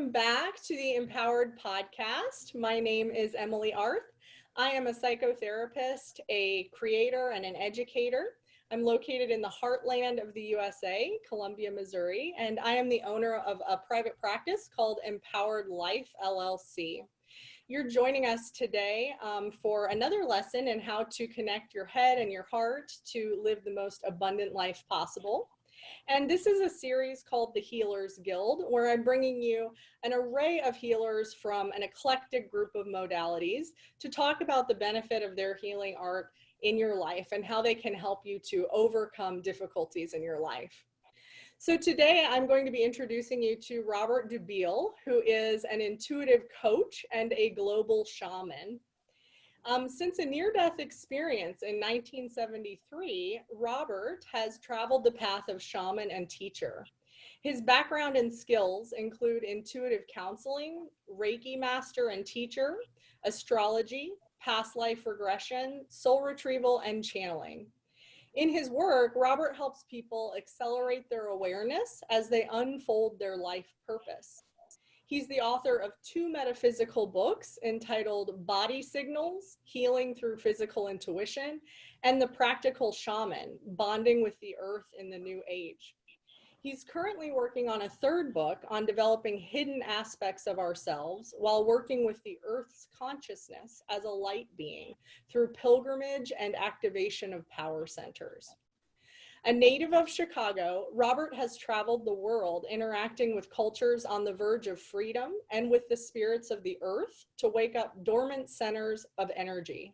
Welcome back to the Empowered Podcast. My name is Emily Arth. I am a psychotherapist, a creator, and an educator. I'm located in the heartland of the USA, Columbia, Missouri, and I am the owner of a private practice called Empowered Life, LLC. You're joining us today for another lesson in how to connect your head and your heart to live the most abundant life possible. And this is a series called the HEALER'S GUILD, where I'm bringing you an array of healers from an eclectic group of modalities to talk about the benefit of their healing art in your life and how they can help you to overcome difficulties in your life. So today I'm going to be introducing you to Robert Dubiel, who is an intuitive coach and a global shaman. Since a near-death experience in 1973, Robert has traveled the path of shaman and teacher. His background and skills include intuitive counseling, Reiki Master and teacher, astrology, past life regression, soul retrieval, and channeling. In his work, Robert helps people accelerate their awareness as they unfold their life purpose. He's the author of 2 metaphysical books entitled Body Signals, Healing Through Physical Intuition, and The Practical Shaman, Bonding with the Earth in the New Age. He's currently working on a 3rd book on developing hidden aspects of ourselves while working with the Earth's consciousness as a light being through pilgrimage and activation of power centers. A native of Chicago, Robert has traveled the world interacting with cultures on the verge of freedom and with the spirits of the earth to wake up dormant centers of energy.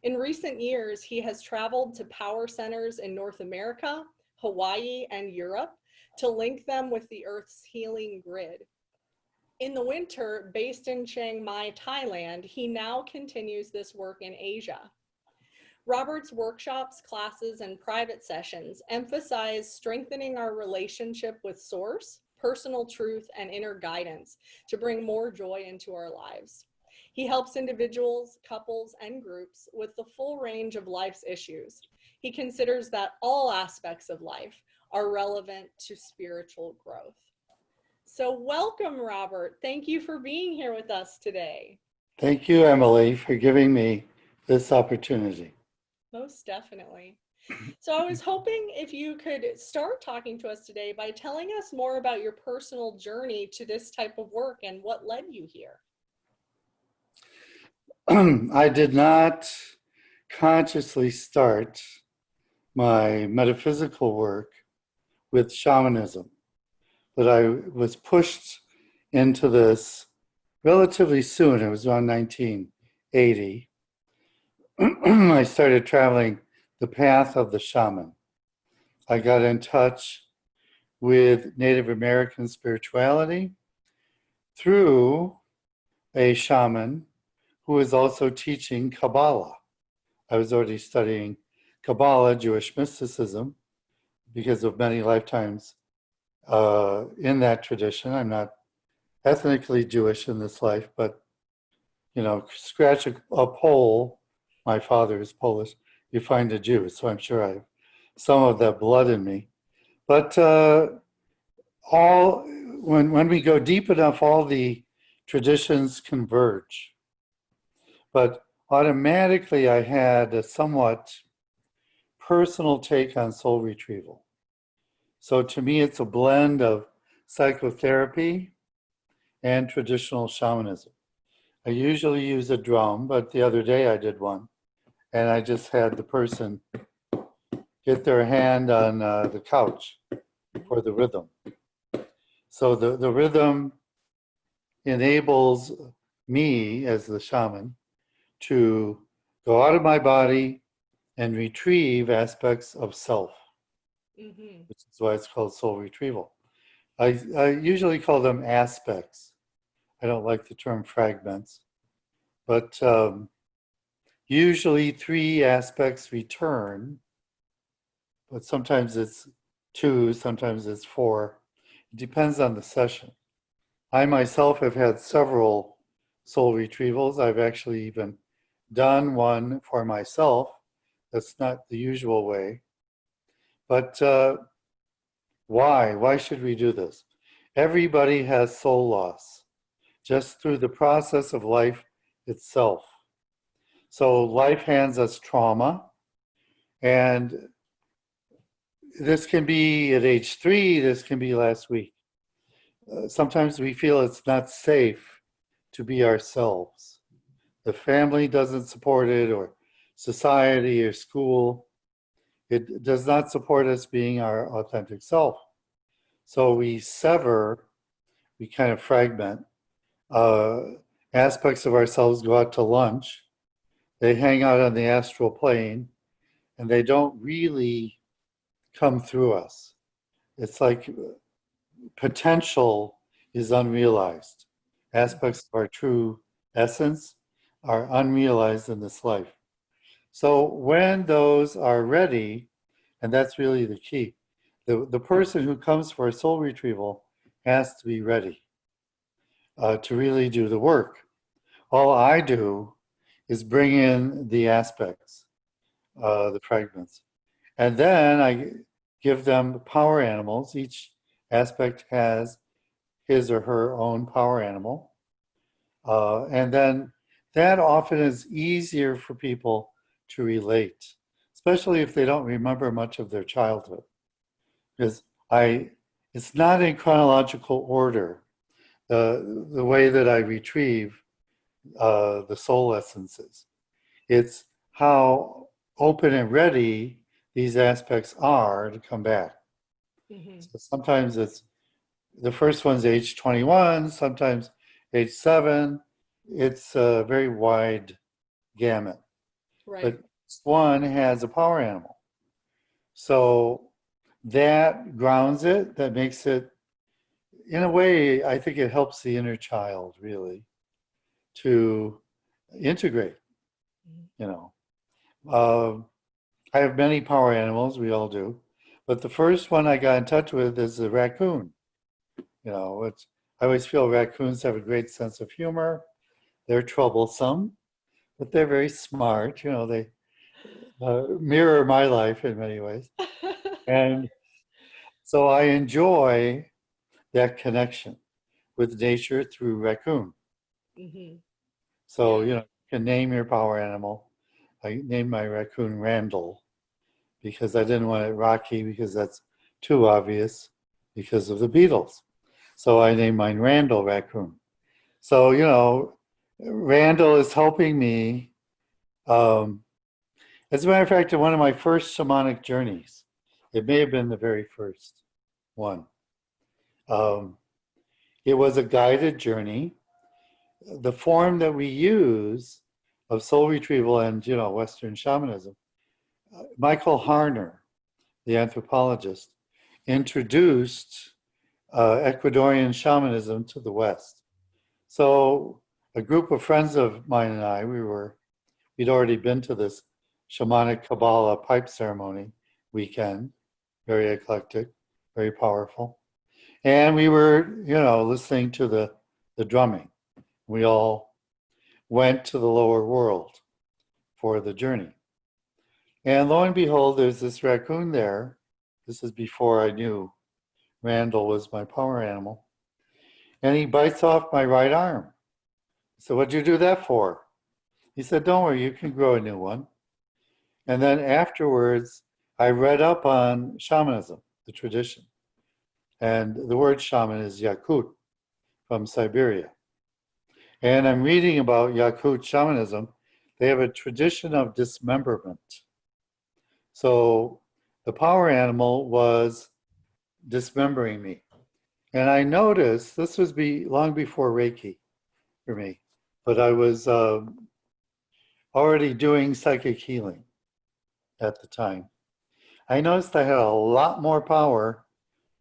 In recent years, he has traveled to power centers in North America, Hawaii, and Europe to link them with the earth's healing grid. In the winter, based in Chiang Mai, Thailand, he now continues this work in Asia. Robert's workshops, classes, and private sessions emphasize strengthening our relationship with Source, personal truth, and inner guidance to bring more joy into our lives. He helps individuals, couples, and groups with the full range of life's issues. He considers that all aspects of life are relevant to spiritual growth. So welcome, Robert. Thank you for being here with us today. Thank you, Emily, for giving me this opportunity. Most definitely. So I was hoping if you could start talking to us today by telling us more about your personal journey to this type of work and what led you here. I did not consciously start my metaphysical work with shamanism, but I was pushed into this relatively soon. It was around 1980. I started traveling the path of the shaman. I got in touch with Native American spirituality through a shaman who was also teaching Kabbalah. I was already studying Kabbalah, Jewish mysticism, because of many lifetimes in that tradition. I'm not ethnically Jewish in this life, but, you know, scratch a pole. My father is Polish, you find a Jew, so I'm sure I have some of that blood in me. But when we go deep enough, all the traditions converge. But automatically I had a somewhat personal take on soul retrieval. So to me, it's a blend of psychotherapy and traditional shamanism. I usually use a drum, but the other day I did one. And I just had the person get their hand on the couch for the rhythm. So the rhythm enables me as the shaman to go out of my body and retrieve aspects of self, which is why it's called soul retrieval. I usually call them aspects. I don't like the term fragments, but usually 3 aspects return, but sometimes it's 2, sometimes it's 4. It depends on the session. I myself have had several soul retrievals. I've actually even done one for myself. That's not the usual way. But why? Why should we do this? Everybody has soul loss. just through the process of life itself. So life hands us trauma, and this can be at age 3, this can be last week. Sometimes we feel it's not safe to be ourselves. The family doesn't support it, or society or school. It does not support us being our authentic self. So we sever, we kind of fragment. Aspects of ourselves go out to lunch. They hang out on the astral plane, and they don't really come through us. It's like potential is unrealized. Aspects of our true essence are unrealized in this life. So when those are ready, and that's really the key, the person who comes for a soul retrieval has to be ready to really do the work. All I do is bring in the aspects, the fragments, and then I give them power animals. Each aspect has his or her own power animal. And then that often is easier for people to relate, especially if they don't remember much of their childhood. Because it's not in chronological order, the way that I retrieve the soul essences. It's how open and ready these aspects are to come back. Mm-hmm. So sometimes it's the first one's age 21, sometimes age 7. It's a very wide gamut. Right. But one has a power animal. So that grounds it, that makes it, in a way, I think it helps the inner child really to integrate, you know. I have many power animals, we all do. But the first one I got in touch with is the raccoon. You know, I always feel raccoons have a great sense of humor. They're troublesome, but they're very smart. You know, they mirror my life in many ways. And so I enjoy that connection with nature through raccoon. Mm-hmm. So, you know, you can name your power animal. I named my raccoon Randall because I didn't want it Rocky because that's too obvious because of the Beatles. So I named mine Randall Raccoon. So, you know, Randall is helping me. As a matter of fact, in one of my first shamanic journeys, it may have been the very first one. It was a guided journey. The form that we use of soul retrieval and, you know, Western shamanism, Michael Harner, the anthropologist, introduced Ecuadorian shamanism to the West. So a group of friends of mine and I, we'd already been to this shamanic Kabbalah pipe ceremony weekend, very eclectic, very powerful. And we were, you know, listening to the drumming. We all went to the lower world for the journey. And lo and behold, there's this raccoon there. This is before I knew Randall was my power animal. And he bites off my right arm. So what'd you do that for? He said, don't worry, you can grow a new one. And then afterwards, I read up on shamanism, the tradition. And the word shaman is Yakut from Siberia. And I'm reading about Yakut shamanism. They have a tradition of dismemberment. So the power animal was dismembering me. And I noticed, this was long before Reiki for me, but I was already doing psychic healing at the time. I noticed I had a lot more power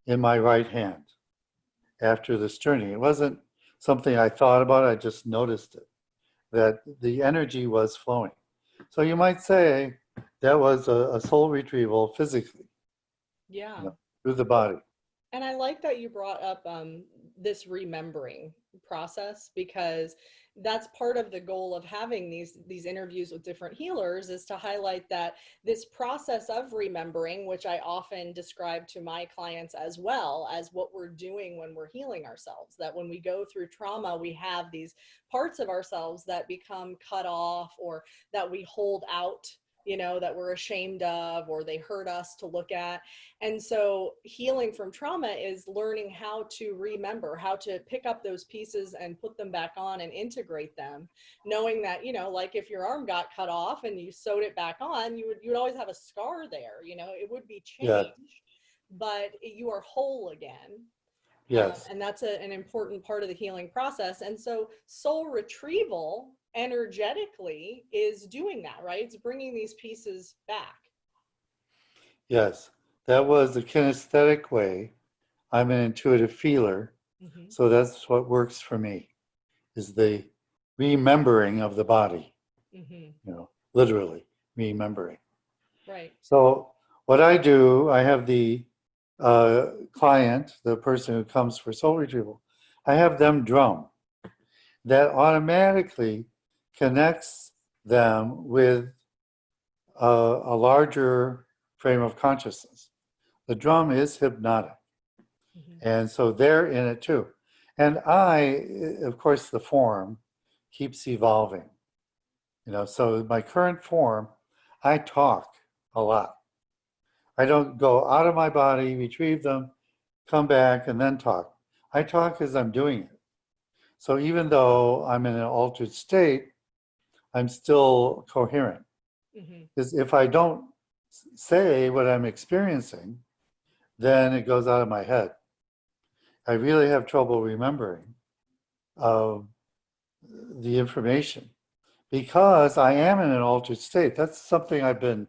in my right hand after this journey. It wasn't something I thought about, I just noticed it, that the energy was flowing. So you might say that was a soul retrieval physically, you know, through the body. And I like that you brought up this remembering process, because that's part of the goal of having these interviews with different healers, is to highlight that this process of remembering, which I often describe to my clients as well as what we're doing when we're healing ourselves, that when we go through trauma, we have these parts of ourselves that become cut off, or that we hold out, that we're ashamed of, or they hurt us to look at. And so healing from trauma is learning how to remember, how to pick up those pieces and put them back on and integrate them, knowing that, like if your arm got cut off and you sewed it back on, you would always have a scar there, it would be Yes. changed, but you are whole again. Yes. And that's an important part of the healing process. And so soul retrieval energetically is doing that, right? It's bringing these pieces back. Yes. That was the kinesthetic way. I'm an intuitive feeler. Mm-hmm. So that's what works for me, is the remembering of the body, Mm-hmm. Literally remembering. Right. So what I do, I have the client, the person who comes for soul retrieval, I have them drum. That automatically connects them with a larger frame of consciousness. The drum is hypnotic. Mm-hmm. And so they're in it too. And of course, the form keeps evolving. So my current form, I talk a lot. I don't go out of my body, retrieve them, come back, and then talk. I talk as I'm doing it. So even though I'm in an altered state, I'm still coherent. Because if I don't say what I'm experiencing, then it goes out of my head. I really have trouble remembering the information because I am in an altered state. That's something I don't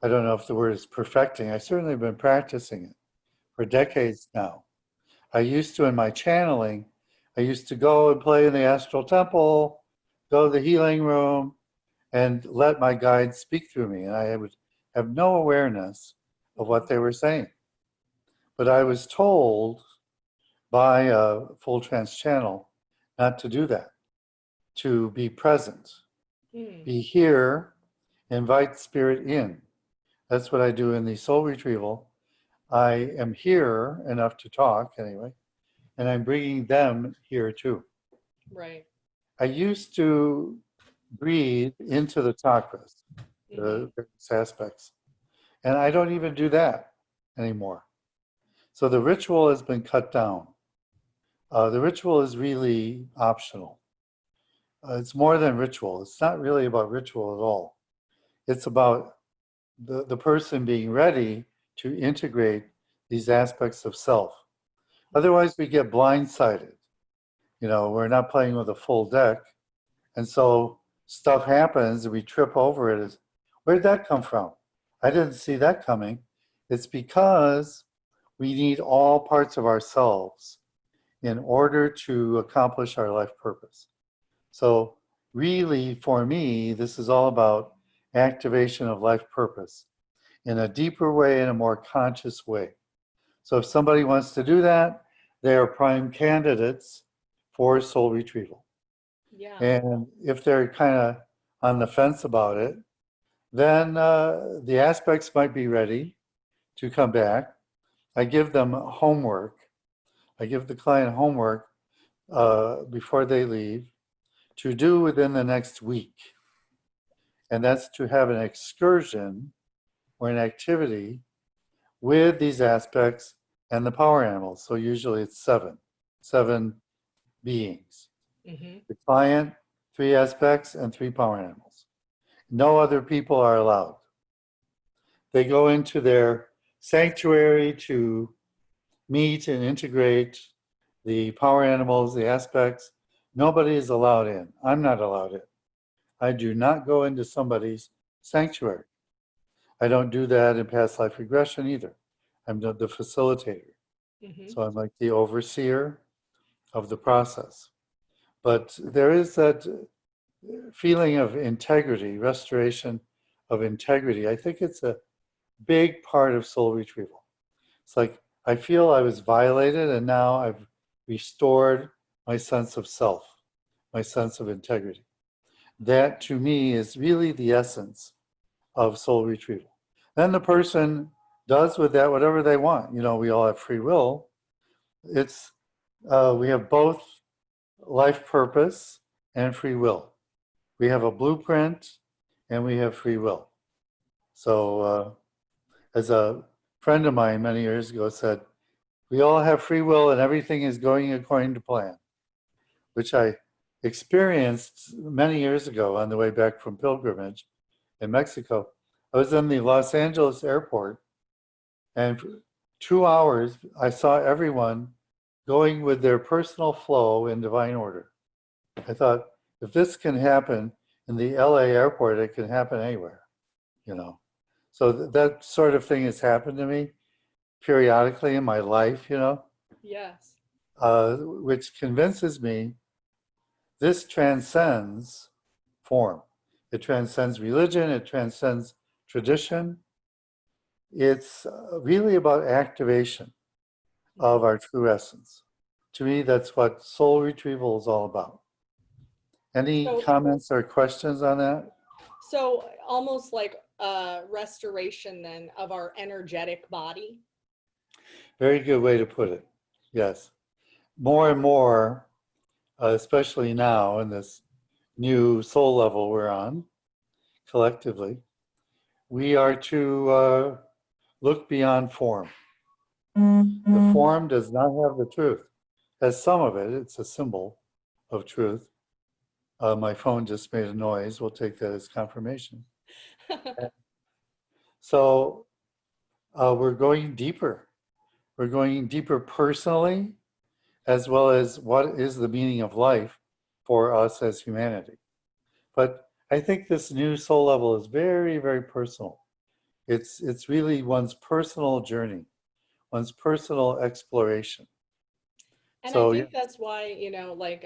know if the word is perfecting. I certainly have been practicing it for decades now. I used to, in my channeling, I used to go and play in the astral temple, go to the healing room, and let my guides speak through me. And I would have no awareness of what they were saying. But I was told by a full trance channel not to do that, to be present, be here, invite spirit in. That's what I do in the soul retrieval. I am here enough to talk anyway, and I'm bringing them here too. Right. I used to breathe into the chakras, the various aspects, and I don't even do that anymore. So the ritual has been cut down. The ritual is really optional. It's more than ritual. It's not really about ritual at all. It's about the person being ready to integrate these aspects of self. Otherwise, we get blindsided. We're not playing with a full deck. And so stuff happens and we trip over it. Where'd that come from? I didn't see that coming. It's because we need all parts of ourselves in order to accomplish our life purpose. So really, for me, this is all about activation of life purpose in a deeper way, in a more conscious way. So if somebody wants to do that, they are prime candidates for soul retrieval. Yeah. And if they're kind of on the fence about it, then the aspects might be ready to come back. I give them homework. I give the client homework before they leave to do within the next week. And that's to have an excursion or an activity with these aspects and the power animals. So usually it's seven beings. The client, 3 aspects, and 3 power animals. No other people are allowed. They go into their sanctuary to meet and integrate the power animals, the aspects. Nobody is allowed in. I'm not allowed in. I do not go into somebody's sanctuary. I don't do that in past life regression either. I'm the facilitator. So I'm like the overseer of the process. But there is that feeling of integrity, restoration of integrity. I think it's a big part of soul retrieval. It's like I feel I was violated, and now I've restored my sense of self, my sense of integrity. That to me is really the essence of soul retrieval. Then the person does with that whatever they want. You know, we all have free will. It's we have both life purpose and free will. We have a blueprint and we have free will. So as a friend of mine many years ago said, we all have free will and everything is going according to plan, which I experienced many years ago on the way back from pilgrimage in Mexico. I was in the Los Angeles airport, and for 2 hours I saw everyone going with their personal flow in divine order. I thought, if this can happen in the LA airport, it can happen anywhere, you know. So that sort of thing has happened to me periodically in my life, you know. Yes. Which convinces me this transcends form. It transcends religion, it transcends tradition. It's really about activation of our true essence. To me, that's what soul retrieval is all about. Any So, comments or questions on that? so almost like restoration then of our energetic body. Very good way to put it. Yes. More and more, especially now in this new soul level we're on, collectively, we are to look beyond form. The form does not have the truth. Has some of it, it's a symbol of truth. My phone just made a noise. We'll take that as confirmation. So we're going deeper. We're going deeper personally, as well as what is the meaning of life for us as humanity. But I think this new soul level is very, very personal. It's really one's personal journey, one's personal exploration. And I So yeah, think that's why, like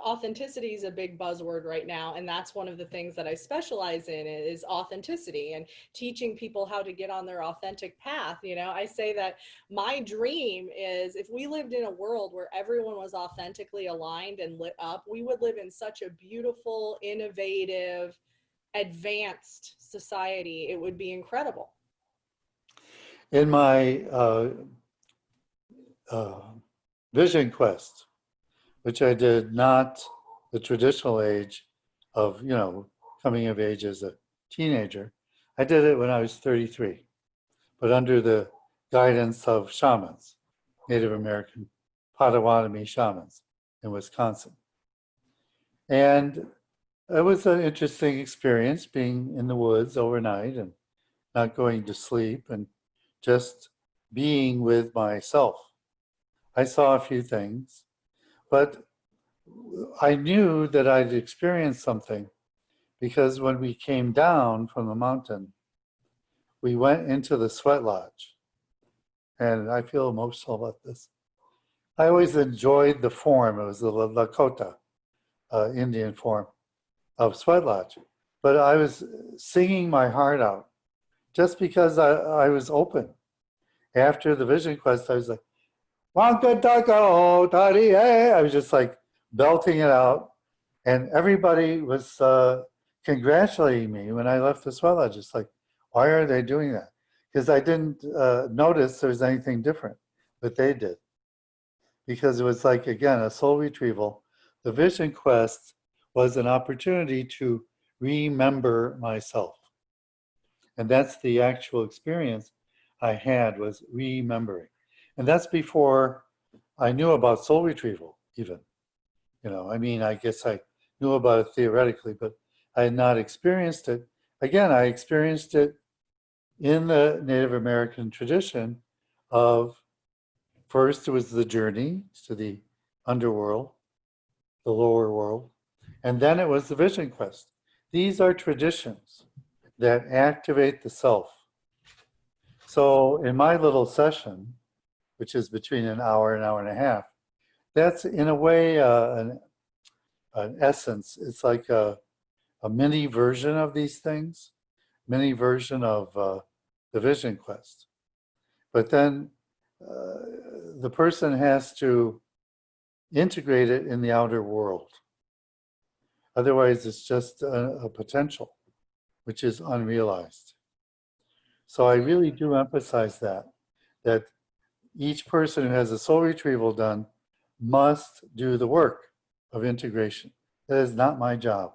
authenticity is a big buzzword right now. And that's one of the things that I specialize in is authenticity and teaching people how to get on their authentic path. I say that my dream is if we lived in a world where everyone was authentically aligned and lit up, we would live in such a beautiful, innovative, advanced society. It would be incredible. in my uh, vision quest, which I did not the traditional age of, coming of age as a teenager. I did it when I was 33, but under the guidance of shamans, Native American Potawatomi shamans in Wisconsin. And it was an interesting experience being in the woods overnight and not going to sleep and just being with myself. I saw a few things, but I knew that I'd experienced something because when we came down from the mountain, we went into the sweat lodge. And I feel emotional about this. I always enjoyed the form. It was the Lakota Indian form of sweat lodge. But I was singing my heart out just because I was open. After the vision quest, I was like, I was just like belting it out. And everybody was congratulating me when I left the sweat lodge. It's like, why are they doing that? Because I didn't notice there was anything different, but they did. Because it was like, again, a soul retrieval. The vision quest was an opportunity to remember myself. And that's the actual experience I had, was remembering. And that's before I knew about soul retrieval, even. I guess I knew about it theoretically, but I had not experienced it. Again, I experienced it in the Native American tradition of, first it was the journey to the underworld, the lower world, and then it was the vision quest. These are traditions that activate the self. So in my little session, which is between an hour and a half, that's in a way an essence. It's like a mini version of these things, mini version of the vision quest. But then the person has to integrate it in the outer world. Otherwise, it's just a potential, which is unrealized. So I really do emphasize that each person who has a soul retrieval done must do the work of integration. That is not my job.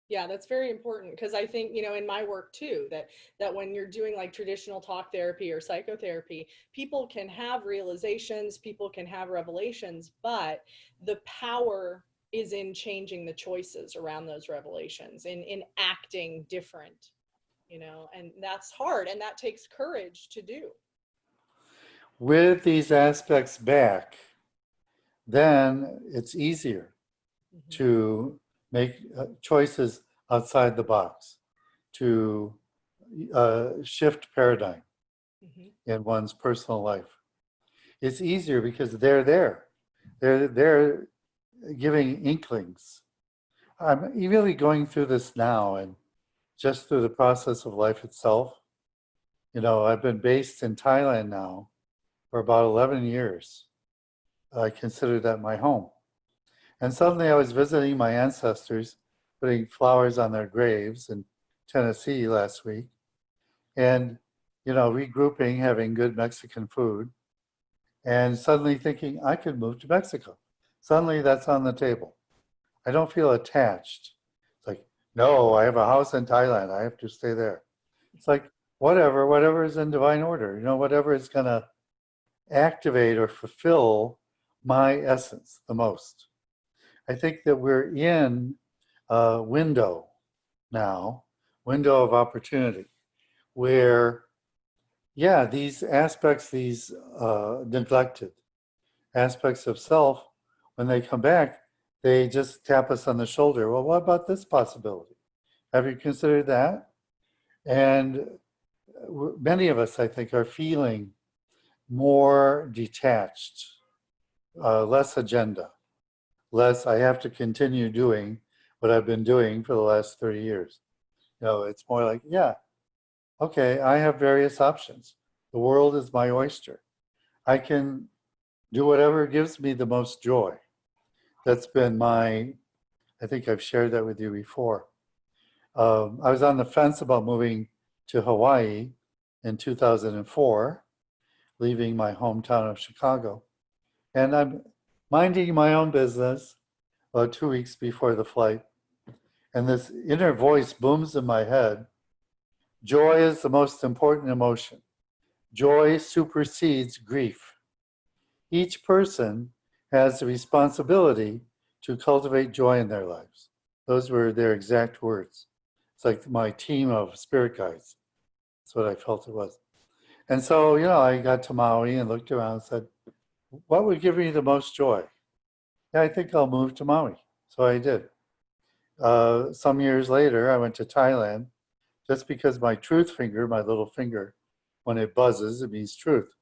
Yeah, that's very important, because I think, in my work too, that when you're doing like traditional talk therapy or psychotherapy, people can have realizations, people can have revelations, but the power is in changing the choices around those revelations, in acting different, and that's hard, and that takes courage to do. With these aspects back, then it's easier to make choices outside the box, to shift paradigm in one's personal life. It's easier because they're there. They're giving inklings. I'm really going through this now, and just through the process of life itself. I've been based in Thailand now for about 11 years. I consider that my home. And suddenly I was visiting my ancestors, putting flowers on their graves in Tennessee last week, and, regrouping, having good Mexican food, and suddenly thinking I could move to Mexico. Suddenly that's on the table. I don't feel attached. It's like, no, I have a house in Thailand. I have to stay there. It's like, whatever is in divine order, whatever is going to activate or fulfill my essence the most. I think that we're in a window now, window of opportunity, where, these aspects, these neglected aspects of self, when they come back, they just tap us on the shoulder. Well, what about this possibility? Have you considered that? And many of us, I think, are feeling more detached, less agenda, less I have to continue doing what I've been doing for the last 30 years. It's more like, okay, I have various options. The world is my oyster. I can do whatever gives me the most joy. That's been I think I've shared that with you before. I was on the fence about moving to Hawaii in 2004, leaving my hometown of Chicago. And I'm minding my own business about 2 weeks before the flight. And this inner voice booms in my head. Joy is the most important emotion. Joy supersedes grief. Each person has the responsibility to cultivate joy in their lives. Those were their exact words. It's like my team of spirit guides. That's what I felt it was. And so, I got to Maui and looked around and said, what would give me the most joy? Yeah, I think I'll move to Maui. So I did. Some years later, I went to Thailand just because my truth finger, my little finger, when it buzzes, it means truth.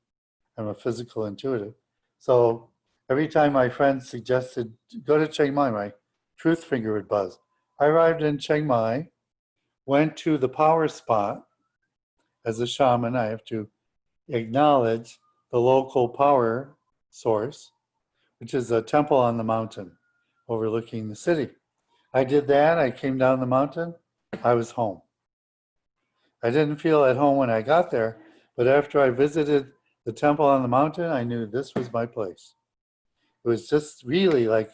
I'm a physical intuitive. So every time my friend suggested, go to Chiang Mai, my truth finger would buzz. I arrived in Chiang Mai, went to the power spot. As a shaman, I have to acknowledge the local power source, which is a temple on the mountain overlooking the city. I did that. I came down the mountain. I was home. I didn't feel at home when I got there, but after I visited the temple on the mountain, I knew this was my place. It was just really like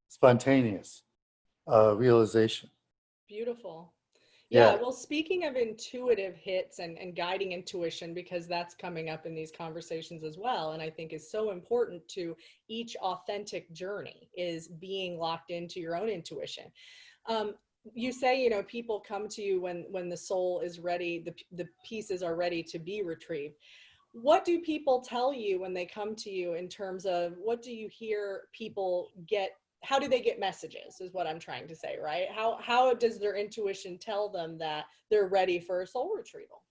spontaneous realization. Beautiful. Yeah, Yeah. well, speaking of intuitive hits and guiding intuition, because that's coming up in these conversations as well, and I think is so important to each authentic journey, is being locked into your own intuition. You say, people come to you when the soul is ready, the pieces are ready to be retrieved. What do people tell you when they come to you in terms of what do you hear people get? How do they get messages is what I'm trying to say, right? How does their intuition tell them that they're ready for a soul retrieval?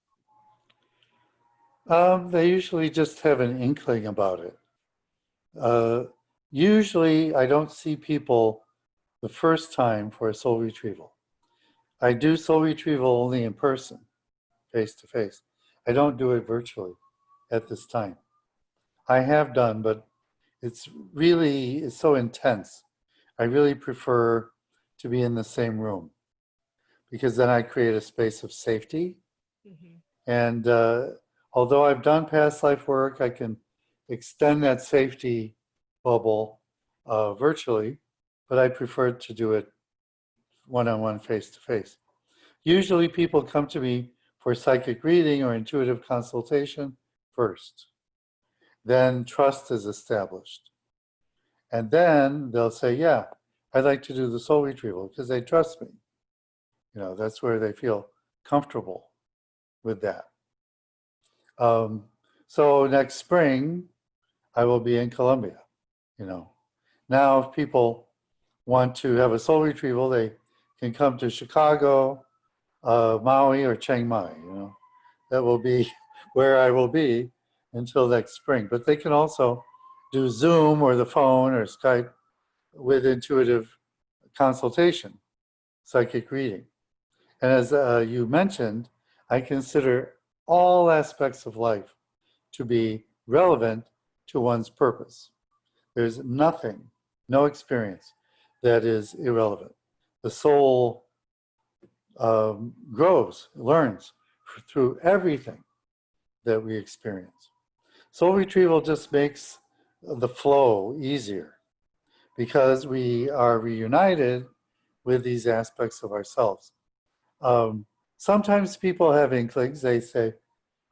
They usually just have an inkling about it. Usually I don't see people the first time for a soul retrieval. I do soul retrieval only in person, face to face. I don't do it virtually at this time. I have done, but it's so intense. I really prefer to be in the same room because then I create a space of safety. Mhm. And although I've done past life work, I can extend that safety bubble virtually, but I prefer to do it one-on-one, face-to-face. Usually people come to me for psychic reading or intuitive consultation first. Then trust is established. And then they'll say, yeah, I'd like to do the soul retrieval because they trust me. That's where they feel comfortable with that. So next spring, I will be in Colombia. Now if people want to have a soul retrieval, they can come to Chicago, Maui, or Chiang Mai. That will be where I will be until next spring. But they can also do Zoom or the phone or Skype with intuitive consultation, psychic reading. And as you mentioned, I consider all aspects of life to be relevant to one's purpose. There's nothing, no experience that is irrelevant. The soul grows, learns through everything that we experience. Soul retrieval just makes the flow easier because we are reunited with these aspects of ourselves. Sometimes people have inklings. They say,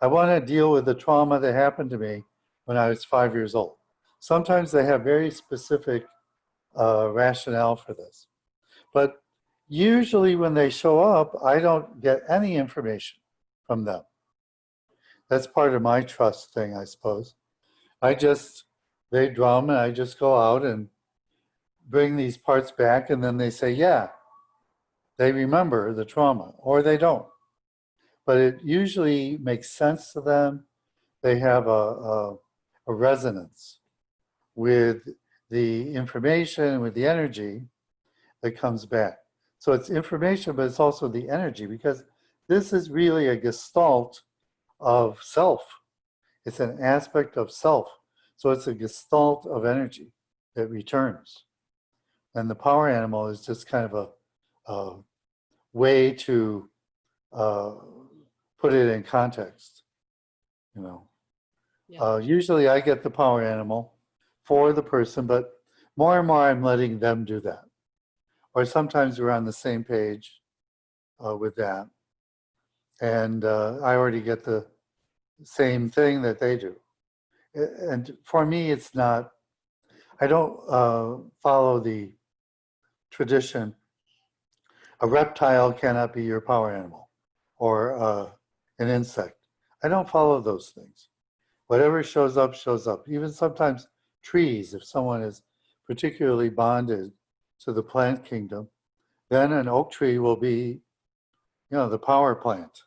I want to deal with the trauma that happened to me when I was 5 years old. Sometimes they have very specific rationale for this. But usually when they show up, I don't get any information from them. That's part of my trust thing, I suppose. They drum and I just go out and bring these parts back, and then they say, yeah, they remember the trauma, or they don't. But it usually makes sense to them. They have a resonance with the information, with the energy that comes back. So it's information, but it's also the energy, because this is really a gestalt of self. It's an aspect of self. So it's a gestalt of energy that returns. And the power animal is just kind of a way to put it in context. Yeah. Usually I get the power animal for the person, but more and more I'm letting them do that. Or sometimes we're on the same page with that. And I already get the same thing that they do. And for me, it's not, I don't follow the tradition. A reptile cannot be your power animal, or an insect. I don't follow those things. Whatever shows up, shows up. Even sometimes trees, if someone is particularly bonded to the plant kingdom, then an oak tree will be, the power plant,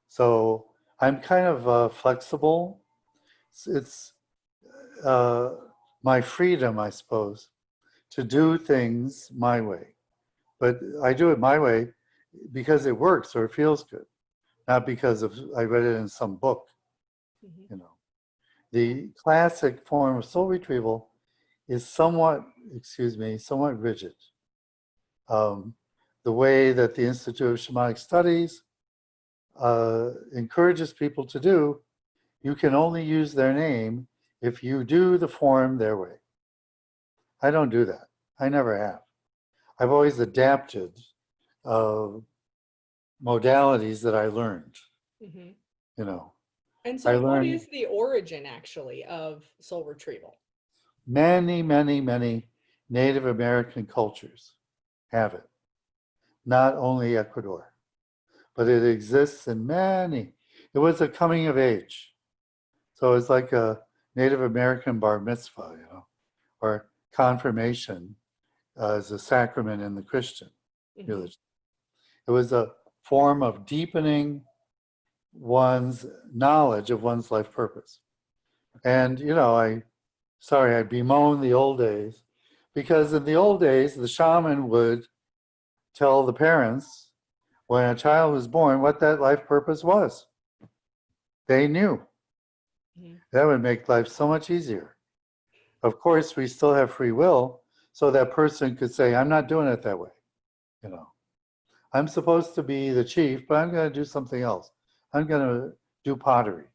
So I'm kind of flexible. It's my freedom, I suppose, to do things my way. But I do it my way because it works or it feels good, not because I read it in some book. Mm-hmm. The classic form of soul retrieval is somewhat rigid. The way that the Institute of Shamanic Studies encourages people to do, you can only use their name if you do the form their way. I don't do that. I never have. I've always adapted modalities that I learned. Mm-hmm. I And so what learned is the origin actually of soul retrieval? many, many, many Native American cultures have it. Not only Ecuador, but it exists in many. It was a coming of age. So it's like a Native American bar mitzvah, or confirmation as a sacrament in the Christian religion. It was a form of deepening one's knowledge of one's life purpose. And, I bemoan the old days, because in the old days, the shaman would tell the parents when a child was born what that life purpose was. they knew. Mhm. That would make life so much easier. Of course, we still have free will, so that person could say, I'm not doing it that way. You know, I'm supposed to be the chief, but I'm going to do something else. I'm going to do pottery.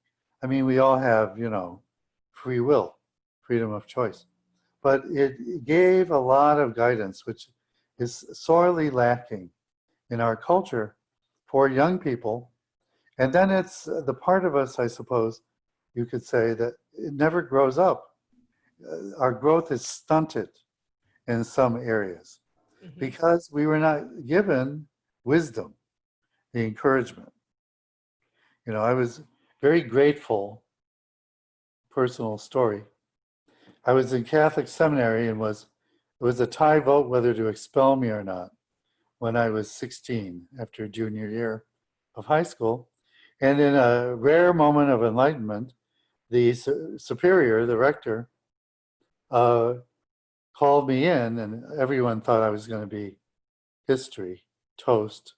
I mean, we all have, you know, free will, freedom of choice. But it gave a lot of guidance, which is sorely lacking in our culture for young people. And then it's the part of us, I suppose, you could say, that it never grows up. Our growth is stunted in some areas Mhm. because we were not given wisdom, the encouragement. You know, I was very grateful, personal story. I was in Catholic seminary and it was a tie vote whether to expel me or not when I was 16 after junior year of high school. And in a rare moment of enlightenment, the superior, the rector, called me in, and everyone thought I was going to be history, toast.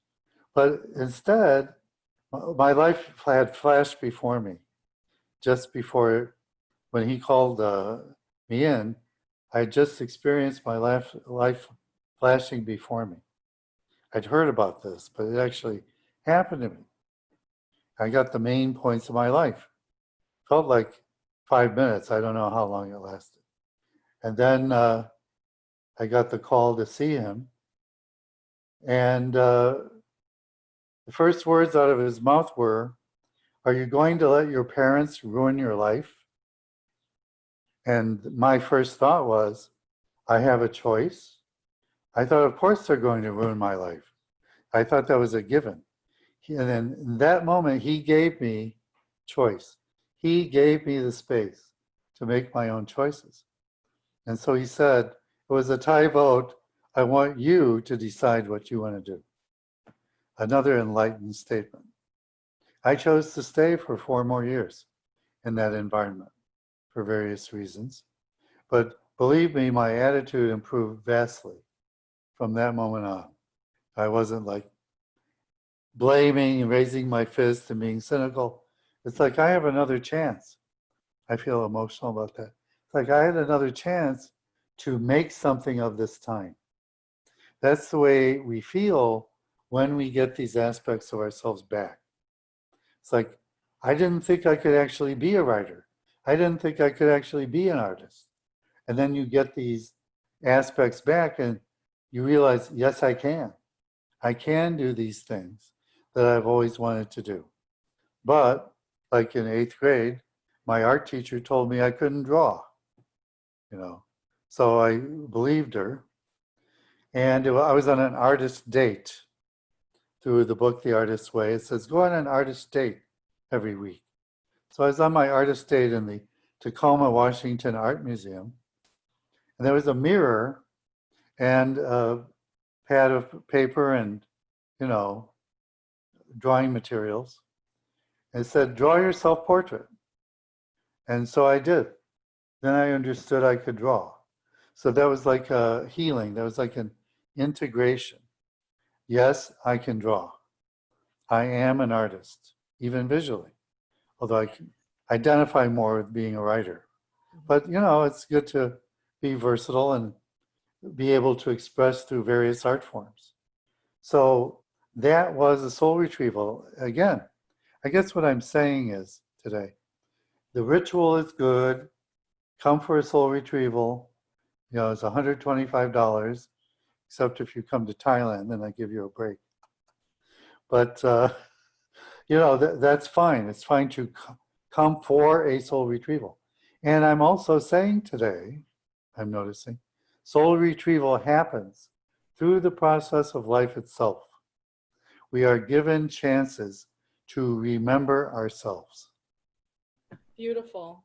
But instead, my life had flashed before me. Just before, when he called me in, I just experienced my life flashing before me. I'd heard about this, but it actually happened to me. I got the main points of my life. Felt like 5 minutes. I don't know how long it lasted. And then I got the call to see him. And the first words out of his mouth were, "Are you going to let your parents ruin your life?" And my first thought was, I have a choice. I thought, of course, they're going to ruin my life. I thought that was a given. And then in that moment, he gave me choice. He gave me the space to make my own choices. And so he said, it was a tie vote. I want you to decide what you want to do. Another enlightened statement. I chose to stay for 4 more years in that environment for various reasons. But believe me, my attitude improved vastly from that moment on. I wasn't like blaming and raising my fist and being cynical. It's like I have another chance. I feel emotional about that. It's like I had another chance to make something of this time. That's the way we feel when we get these aspects of ourselves back. It's like, I didn't think I could actually be a writer. I didn't think I could actually be an artist. And then you get these aspects back and you realize, yes, I can. I can do these things that I've always wanted to do. But like in 8th grade, my art teacher told me I couldn't draw, you know. So I believed her. And I was on an artist date through the book, The Artist's Way. It says, go on an artist date every week. So I was on my artist date in the Tacoma, Washington Art Museum. And there was a mirror and a pad of paper and, you know, drawing materials. And it said, draw your self-portrait. And so I did. Then I understood I could draw. So that was like a healing. That was like an integration. Yes, I can draw. I am an artist, even visually, although I can identify more with being a writer. But, you know, it's good to be versatile and be able to express through various art forms. So that was a soul retrieval. Again, I guess what I'm saying is today, the ritual is good. Come for a soul retrieval. You know, it's $125, except if you come to Thailand, then I give you a break. But, you know, that's fine. It's fine to come for a soul retrieval. And I'm also saying today, I'm noticing, soul retrieval happens through the process of life itself. We are given chances to remember ourselves. Beautiful.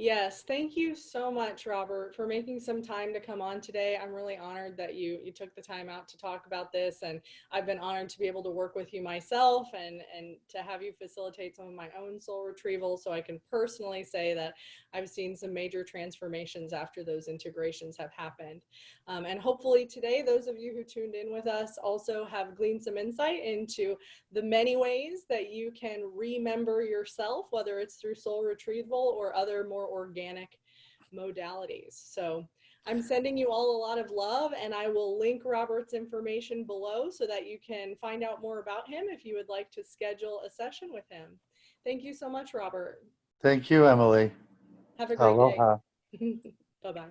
Yes, thank you so much, Robert, for making some time to come on today. I'm really honored that you took the time out to talk about this, and I've been honored to be able to work with you myself and to have you facilitate some of my own soul retrieval, so I can personally say that I've seen some major transformations after those integrations have happened. And hopefully today, those of you who tuned in with us also have gleaned some insight into the many ways that you can remember yourself, whether it's through soul retrieval or other more organic modalities. So I'm sending you all a lot of love, and I will link Robert's information below so that you can find out more about him if you would like to schedule a session with him. Thank you so much, Robert. Thank you, Emily. Have a great day. Aloha. Bye-bye.